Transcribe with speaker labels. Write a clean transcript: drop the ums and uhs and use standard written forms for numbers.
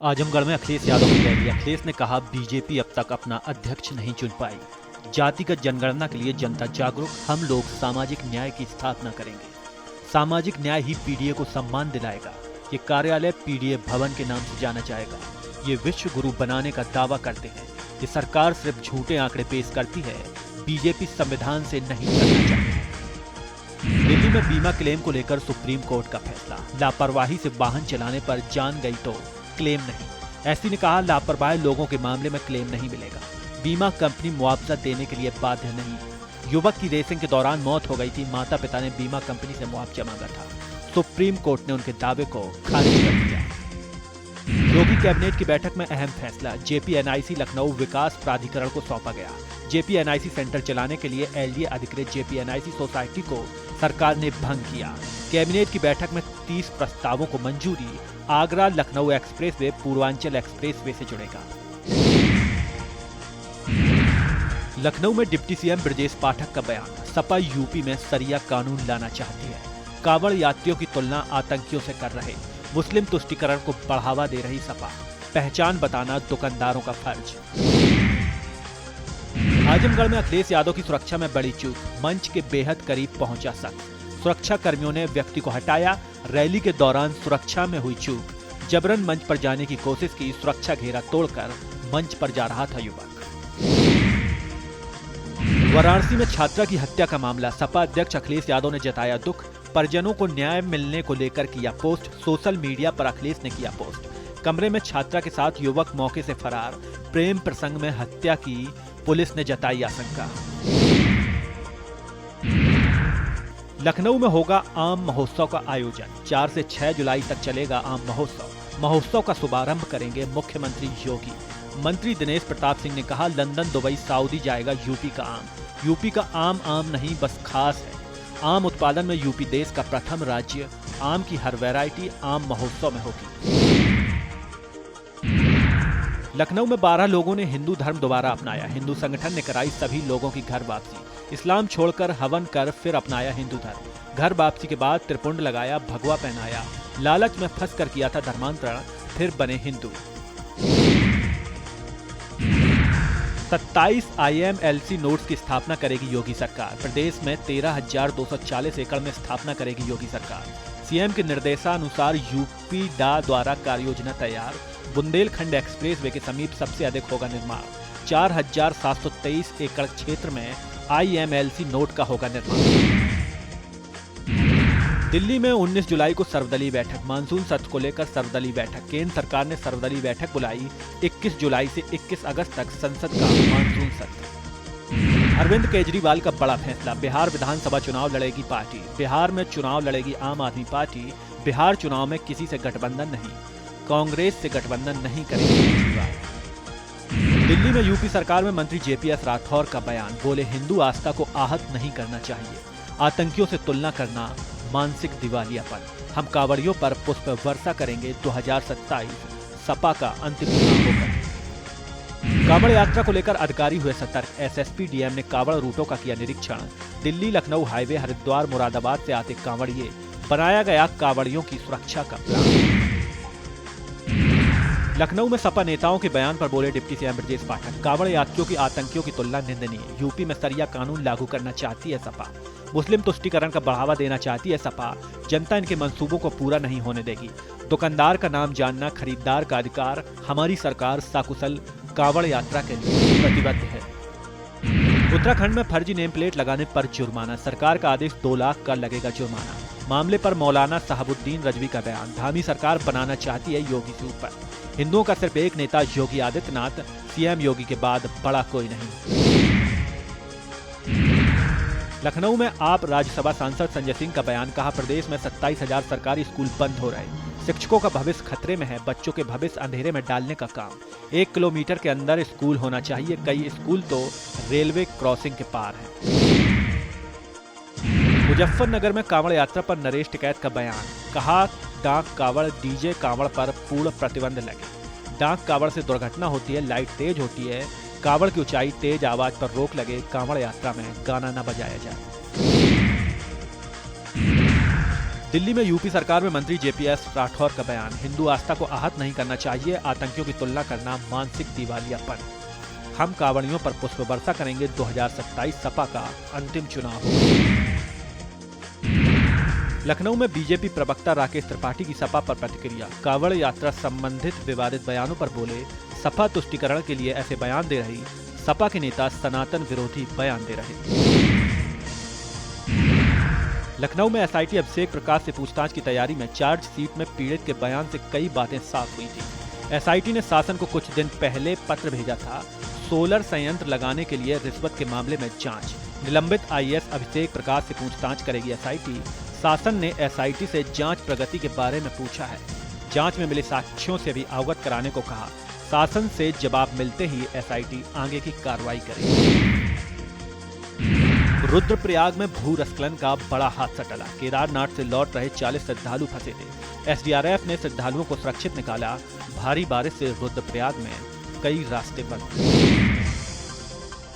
Speaker 1: आजमगढ़ में अखिलेश यादव की रैली। अखिलेश ने कहा, बीजेपी अब तक अपना अध्यक्ष नहीं चुन पाई। जातिगत जनगणना के लिए जनता जागरूक, हम लोग सामाजिक न्याय की स्थापना करेंगे। सामाजिक न्याय ही पीडीए को सम्मान दिलाएगा। ये कार्यालय पीडीए भवन के नाम से जाना जाएगा। ये विश्व गुरु बनाने का दावा करते हैं। ये सरकार सिर्फ झूठे आंकड़े पेश करती है। बीजेपी संविधान से नहीं चलना चाहती। दिल्ली में बीमा क्लेम को लेकर सुप्रीम कोर्ट का फैसला। लापरवाही से वाहन चलाने पर जान गई तो क्लेम नहीं। एसपी ने कहा, लापरवाह लोगों के मामले में क्लेम नहीं मिलेगा। बीमा कंपनी मुआवजा देने के लिए बाध्य नहीं। युवक की रेसिंग के दौरान मौत हो गई थी। माता पिता ने बीमा कंपनी से मुआवजा मांगा था। सुप्रीम कोर्ट ने उनके दावे को खारिज कर दिया। योगी कैबिनेट की बैठक में अहम फैसला। जेपीएनआईसी लखनऊ विकास प्राधिकरण को सौंपा गया। जेपीएनआईसी सेंटर चलाने के लिए एलडीए अधिकृत जेपीएनआईसी सोसाइटी को सरकार ने भंग किया। कैबिनेट की बैठक में 30 प्रस्तावों को मंजूरी। आगरा लखनऊ एक्सप्रेसवे पूर्वांचल एक्सप्रेसवे से जुड़ेगा। लखनऊ में डिप्टी सीएम ब्रजेश पाठक का बयान। सपा यूपी में सरिया कानून लाना चाहती है। कांवड़ यात्रियों की तुलना आतंकियों से कर रहे। मुस्लिम तुष्टीकरण को बढ़ावा दे रही सपा। पहचान बताना दुकानदारों का फर्ज। आजमगढ़ में अखिलेश यादव की सुरक्षा में बड़ी चूक। मंच के बेहद करीब पहुंचा शख्स। सुरक्षा कर्मियों ने व्यक्ति को हटाया। रैली के दौरान सुरक्षा में हुई चूक। जबरन मंच पर जाने की कोशिश की। सुरक्षा घेरा तोड़कर मंच पर जा रहा था युवक। वाराणसी में छात्रा की हत्या का मामला। सपा अध्यक्ष अखिलेश यादव ने जताया दुख। परिजनों को न्याय मिलने को लेकर किया पोस्ट। सोशल मीडिया पर अखिलेश ने किया पोस्ट। कमरे में छात्रा के साथ युवक मौके से फरार। प्रेम प्रसंग में हत्या की पुलिस ने जताई आशंका। लखनऊ में होगा आम महोत्सव का आयोजन। 4 से 6 जुलाई तक चलेगा आम महोत्सव। महोत्सव का शुभारंभ करेंगे मुख्यमंत्री योगी। मंत्री दिनेश प्रताप सिंह ने कहा, लंदन दुबई सऊदी जाएगा यूपी का आम। यूपी का आम नहीं बस खास है। आम उत्पादन में यूपी देश का प्रथम राज्य। आम की हर वैरायटी आम महोत्सव में होगी। लखनऊ में 12 लोगों ने हिंदू धर्म दोबारा अपनाया। हिंदू संगठन ने कराई सभी लोगों की घर वापसी। इस्लाम छोड़कर हवन कर फिर अपनाया हिंदू धर्म। घर वापसी के बाद त्रिपुंड लगाया, भगवा पहनाया। लालच में फंस कर किया था धर्मांतरण, फिर बने हिंदू। 27 IMLC नोड्स की स्थापना करेगी योगी सरकार। प्रदेश में 13,240 एकड़ में स्थापना करेगी योगी सरकार। सीएम के निर्देशानुसार यूपी डा द्वारा कार्ययोजना तैयार। बुंदेलखंड एक्सप्रेसवे के समीप सबसे अधिक होगा निर्माण। 4,723 एकड़ क्षेत्र में IMLC नोड का होगा निर्माण। दिल्ली में 19 जुलाई को सर्वदलीय बैठक। मानसून सत्र को लेकर सर्वदलीय बैठक। केंद्र सरकार ने सर्वदलीय बैठक बुलाई। 21 जुलाई से 21 अगस्त तक संसद का मानसून सत्र। अरविंद केजरीवाल का बड़ा फैसला। बिहार विधानसभा चुनाव लड़ेगी पार्टी। बिहार में चुनाव लड़ेगी आम आदमी पार्टी। बिहार चुनाव में किसी से गठबंधन नहीं। कांग्रेस से गठबंधन नहीं करेगी केजरीवाल। दिल्ली में यूपी सरकार में मंत्री JPS राठौर का बयान। बोले, हिंदू आस्था को आहत नहीं करना चाहिए। आतंकियों से तुलना करना मानसिक दिवालियापन। हम कांवड़ियों पर पुष्प वर्षा करेंगे। 2027 सपा का अंतिम चुनाव होगा। कांवड़ यात्रा को लेकर अधिकारी हुए सतर्क। SSP DM ने कांवड़ रूटों का किया निरीक्षण। दिल्ली लखनऊ हाईवे हरिद्वार मुरादाबाद से आते कांवड़िए। बनाया गया कांवड़ियों की सुरक्षा का प्लान। लखनऊ में सपा नेताओं के बयान पर बोले डिप्टी सीएम ब्रजेश पाठक। कांवड़ यात्रियों की आतंकियों की तुलना निंदनीय। यूपी में सरिया कानून लागू करना चाहती है सपा। मुस्लिम तुष्टीकरण का बढ़ावा देना चाहती है सपा। जनता इनके मंसूबों को पूरा नहीं होने देगी। दुकानदार का नाम जानना खरीदार का अधिकार। हमारी सरकार सकुशल कांवड़ यात्रा के लिए प्रतिबद्ध है। उत्तराखंड में फर्जी नेम प्लेट लगाने पर जुर्माना। सरकार का आदेश 2 लाख का लगेगा जुर्माना। मामले पर मौलाना साहबुद्दीन रजवी का बयान। धामी सरकार बनाना चाहती है योगी के ऊपर। हिंदुओं का सिर्फ एक नेता योगी आदित्यनाथ। सीएम योगी के बाद बड़ा कोई नहीं। लखनऊ में आप राज्यसभा सांसद संजय सिंह का बयान। कहा, प्रदेश में 27,000 सरकारी स्कूल बंद हो रहे। शिक्षकों का भविष्य खतरे में है। बच्चों के भविष्य अंधेरे में डालने का काम। 1 किलोमीटर के अंदर स्कूल होना चाहिए। कई स्कूल तो रेलवे क्रॉसिंग के पार हैं। मुजफ्फरनगर में कांवड़ यात्रा पर नरेश टिकैत का बयान। कहा, डाक कांवड़ डीजे कांवड़ पर पूर्ण प्रतिबंध लगे। डाक कांवड़ से दुर्घटना होती है, लाइट तेज होती है। कांवड़ की ऊंचाई, तेज आवाज पर रोक लगे। कांवड़ यात्रा में गाना न बजाया जाए। दिल्ली में यूपी सरकार में मंत्री जेपीएस राठौर का बयान, हिंदू आस्था को आहत नहीं करना चाहिए, आतंकियों की तुलना करना मानसिक दिवालियापन। हम कांवड़ियों पर पुष्प वर्षा करेंगे, 2027 सपा का अंतिम चुनाव होगा। लखनऊ में बीजेपी प्रवक्ता राकेश त्रिपाठी की सपा पर प्रतिक्रिया, कांवड़ यात्रा संबंधित विवादित बयानों पर बोले, सपा तुष्टिकरण के लिए ऐसे बयान दे रही, सपा के नेता सनातन विरोधी बयान दे रहे। लखनऊ में एसआईटी अभिषेक प्रकाश से पूछताछ की तैयारी में चार्जशीट में पीड़ित के बयान से कई बातें साफ हुई थी। एसआईटी ने शासन को कुछ दिन पहले पत्र भेजा था, सोलर संयंत्र लगाने के लिए रिश्वत के मामले में जांच। निलंबित आईएएस अभिषेक प्रकाश से पूछताछ करेगी एसआईटी। शासन ने एसआईटी से जांच प्रगति के बारे में पूछा है, जांच में मिले साक्ष्यों से भी अवगत कराने को कहा। शासन से जवाब मिलते ही एसआईटी आगे की कार्रवाई करेगी। रुद्रप्रयाग में भूस्खलन का बड़ा हादसा टला, केदारनाथ से लौट रहे 40 श्रद्धालु फंसे थे। एसडीआरएफ ने श्रद्धालुओं को सुरक्षित निकाला। भारी बारिश से रुद्रप्रयाग में कई रास्ते बंद।